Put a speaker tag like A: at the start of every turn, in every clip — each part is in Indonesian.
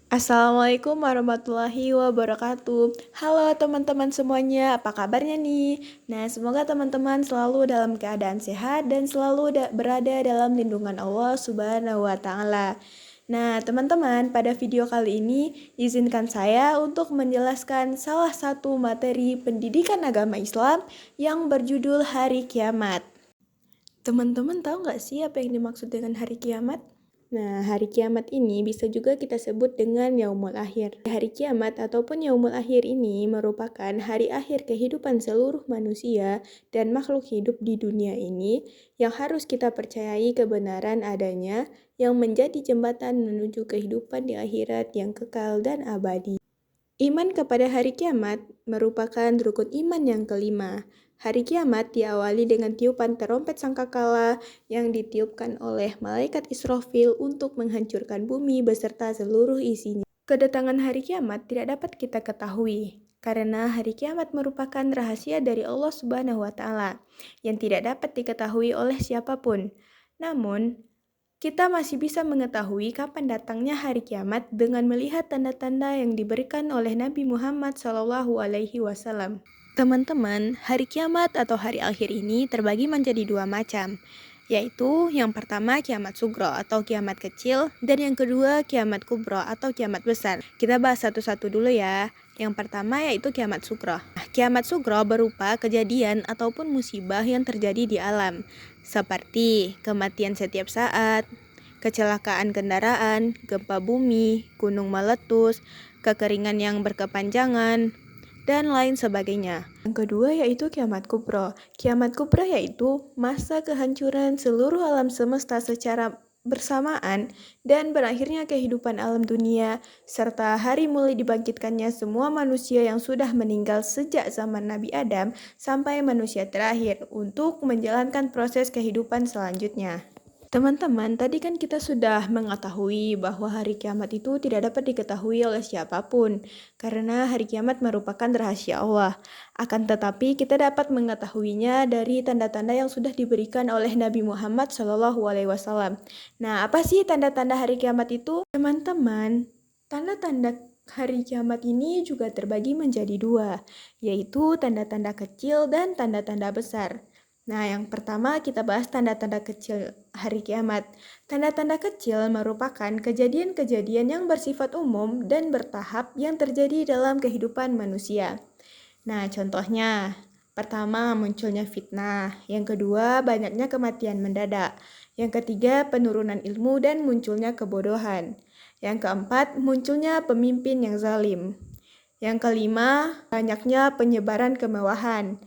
A: Assalamualaikum warahmatullahi wabarakatuh. Halo teman-teman semuanya, apa kabarnya nih? Nah, semoga teman-teman selalu dalam keadaan sehat dan selalu berada dalam lindungan Allah Subhanahu wa Ta'ala. Nah, teman-teman, pada video kali ini izinkan saya untuk menjelaskan salah satu materi pendidikan agama Islam yang berjudul Hari Kiamat. Teman-teman tahu nggak sih apa yang dimaksud dengan hari kiamat? Nah, hari kiamat ini bisa juga kita sebut dengan yaumul akhir. Hari kiamat ataupun yaumul akhir ini merupakan hari akhir kehidupan seluruh manusia dan makhluk hidup di dunia ini yang harus kita percayai kebenaran adanya yang menjadi jembatan menuju kehidupan di akhirat yang kekal dan abadi. Iman kepada hari kiamat merupakan rukun iman yang kelima. Hari kiamat diawali dengan tiupan terompet sangkakala yang ditiupkan oleh malaikat Israfil untuk menghancurkan bumi beserta seluruh isinya. Kedatangan hari kiamat tidak dapat kita ketahui, karena hari kiamat merupakan rahasia dari Allah Subhanahu wa Ta'ala yang tidak dapat diketahui oleh siapapun. Namun, kita masih bisa mengetahui kapan datangnya hari kiamat dengan melihat tanda-tanda yang diberikan oleh Nabi Muhammad SAW. Teman-teman, hari kiamat atau hari akhir ini terbagi menjadi dua macam, yaitu yang pertama kiamat sugro atau kiamat kecil, dan yang kedua kiamat kubro atau kiamat besar. Kita bahas satu-satu dulu ya. Yang pertama yaitu kiamat sugro. Kiamat sugro berupa kejadian ataupun musibah yang terjadi di alam, seperti kematian setiap saat, kecelakaan kendaraan, gempa bumi, gunung meletus, kekeringan yang berkepanjangan, dan lain sebagainya. Yang kedua yaitu kiamat kubro. Kiamat kubro yaitu masa kehancuran seluruh alam semesta secara bersamaan dan berakhirnya kehidupan alam dunia, serta hari mulai dibangkitkannya semua manusia yang sudah meninggal sejak zaman Nabi Adam sampai manusia terakhir untuk menjalankan proses kehidupan selanjutnya. Teman-teman, tadi kan kita sudah mengetahui bahwa hari kiamat itu tidak dapat diketahui oleh siapapun, karena hari kiamat merupakan rahasia Allah. Akan tetapi, kita dapat mengetahuinya dari tanda-tanda yang sudah diberikan oleh Nabi Muhammad SAW. Nah, apa sih tanda-tanda hari kiamat itu? Teman-teman, tanda-tanda hari kiamat ini juga terbagi menjadi dua, yaitu tanda-tanda kecil dan tanda-tanda besar. Nah, yang pertama kita bahas tanda-tanda kecil hari kiamat. Tanda-tanda kecil merupakan kejadian-kejadian yang bersifat umum dan bertahap yang terjadi dalam kehidupan manusia. Nah, contohnya, pertama munculnya fitnah, yang kedua banyaknya kematian mendadak, yang ketiga penurunan ilmu dan munculnya kebodohan, yang keempat munculnya pemimpin yang zalim, yang kelima banyaknya penyebaran kemewahan,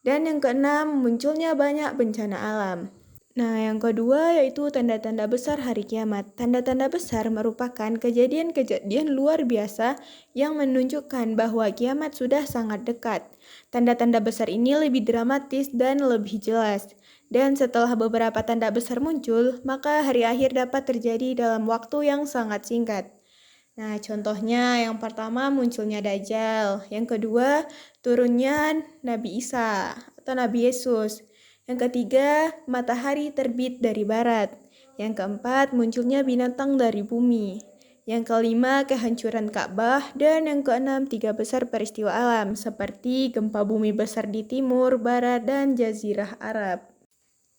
A: dan yang keenam, munculnya banyak bencana alam. Nah, yang kedua yaitu tanda-tanda besar hari kiamat. Tanda-tanda besar merupakan kejadian-kejadian luar biasa yang menunjukkan bahwa kiamat sudah sangat dekat. Tanda-tanda besar ini lebih dramatis dan lebih jelas. Dan setelah beberapa tanda besar muncul, maka hari akhir dapat terjadi dalam waktu yang sangat singkat. Nah, contohnya yang pertama munculnya Dajjal, yang kedua turunnya Nabi Isa atau Nabi Yesus, yang ketiga matahari terbit dari barat, yang keempat munculnya binatang dari bumi, yang kelima kehancuran Ka'bah, dan yang keenam tiga besar peristiwa alam seperti gempa bumi besar di timur, barat, dan jazirah Arab.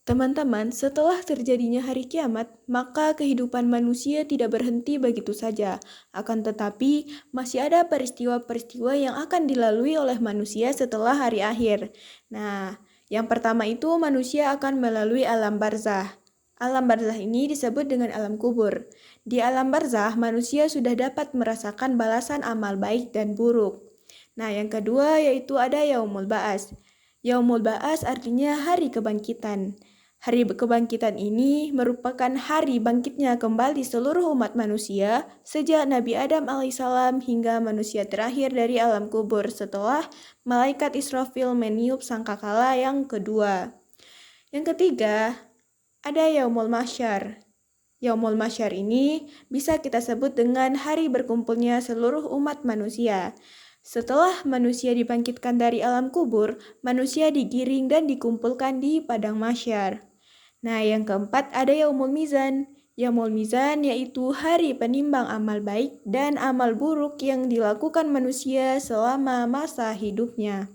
A: Teman-teman, setelah terjadinya hari kiamat, maka kehidupan manusia tidak berhenti begitu saja. Akan tetapi, masih ada peristiwa-peristiwa yang akan dilalui oleh manusia setelah hari akhir. Nah, yang pertama itu manusia akan melalui alam barzah. Alam barzah ini disebut dengan alam kubur. Di alam barzah, manusia sudah dapat merasakan balasan amal baik dan buruk. Nah, yang kedua yaitu ada Yaumul Ba'as. Yaumul Ba'as artinya hari kebangkitan. Hari kebangkitan ini merupakan hari bangkitnya kembali seluruh umat manusia sejak Nabi Adam alaihissalam hingga manusia terakhir dari alam kubur setelah malaikat Israfil meniup sangkakala yang kedua. Yang ketiga, ada Yaumul Mahsyar. Yaumul Mahsyar ini bisa kita sebut dengan hari berkumpulnya seluruh umat manusia. Setelah manusia dibangkitkan dari alam kubur, manusia digiring dan dikumpulkan di padang mahsyar. Nah, yang keempat ada Yaumul Mizan. Yaumul Mizan yaitu hari penimbang amal baik dan amal buruk yang dilakukan manusia selama masa hidupnya.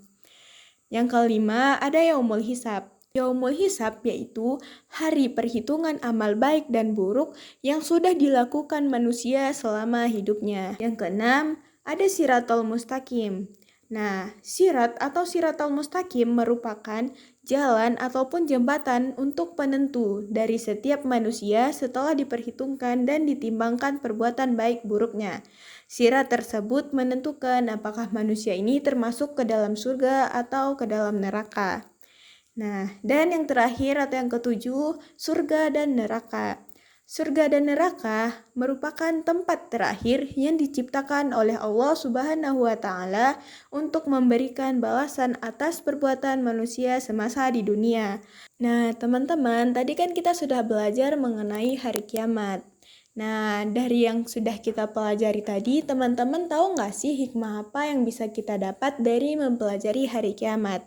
A: Yang kelima, ada Yaumul Hisab. Yaumul Hisab yaitu hari perhitungan amal baik dan buruk yang sudah dilakukan manusia selama hidupnya. Yang keenam, ada Siratul Mustaqim. Nah, sirat atau Siratul Mustaqim merupakan jalan ataupun jembatan untuk penentu dari setiap manusia setelah diperhitungkan dan ditimbangkan perbuatan baik buruknya. Sirat tersebut menentukan apakah manusia ini termasuk ke dalam surga atau ke dalam neraka. Nah, dan yang terakhir atau yang ketujuh, surga dan neraka. Surga dan neraka merupakan tempat terakhir yang diciptakan oleh Allah Subhanahu wa Ta'ala untuk memberikan balasan atas perbuatan manusia semasa di dunia. Nah, teman-teman, tadi kan kita sudah belajar mengenai hari kiamat. Nah, dari yang sudah kita pelajari tadi, teman-teman tahu nggak sih hikmah apa yang bisa kita dapat dari mempelajari hari kiamat?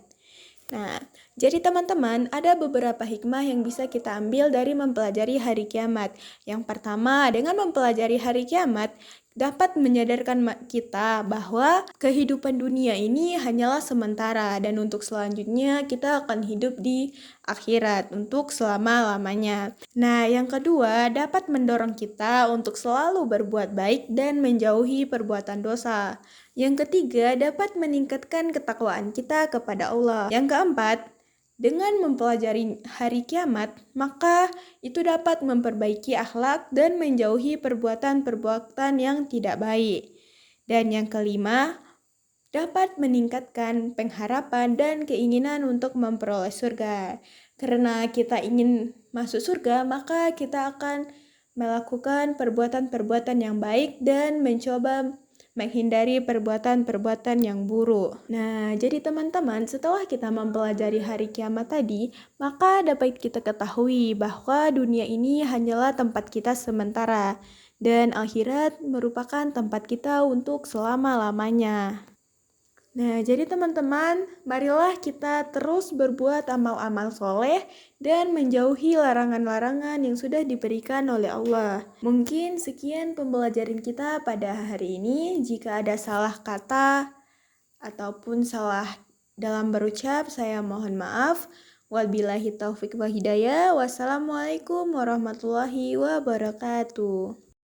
A: Nah, jadi teman-teman, ada beberapa hikmah yang bisa kita ambil dari mempelajari hari kiamat. Yang pertama, dengan mempelajari hari kiamat, dapat menyadarkan kita bahwa kehidupan dunia ini hanyalah sementara dan untuk selanjutnya kita akan hidup di akhirat untuk selama-lamanya. Nah, yang kedua, dapat mendorong kita untuk selalu berbuat baik dan menjauhi perbuatan dosa. Yang ketiga, dapat meningkatkan ketakwaan kita kepada Allah. Yang keempat, dengan mempelajari hari kiamat, maka itu dapat memperbaiki akhlak dan menjauhi perbuatan-perbuatan yang tidak baik. Dan yang kelima, dapat meningkatkan pengharapan dan keinginan untuk memperoleh surga. Karena kita ingin masuk surga, maka kita akan melakukan perbuatan-perbuatan yang baik dan mencoba menghindari perbuatan-perbuatan yang buruk. Nah, jadi teman-teman, setelah kita mempelajari hari kiamat tadi, maka dapat kita ketahui bahwa dunia ini hanyalah tempat kita sementara, dan akhirat merupakan tempat kita untuk selama-lamanya. Nah, jadi teman-teman, marilah kita terus berbuat amal-amal soleh dan menjauhi larangan-larangan yang sudah diberikan oleh Allah. Mungkin sekian pembelajaran kita pada hari ini. Jika ada salah kata ataupun salah dalam berucap, saya mohon maaf. Wabillahi taufik wa hidayah. Wassalamualaikum warahmatullahi wabarakatuh.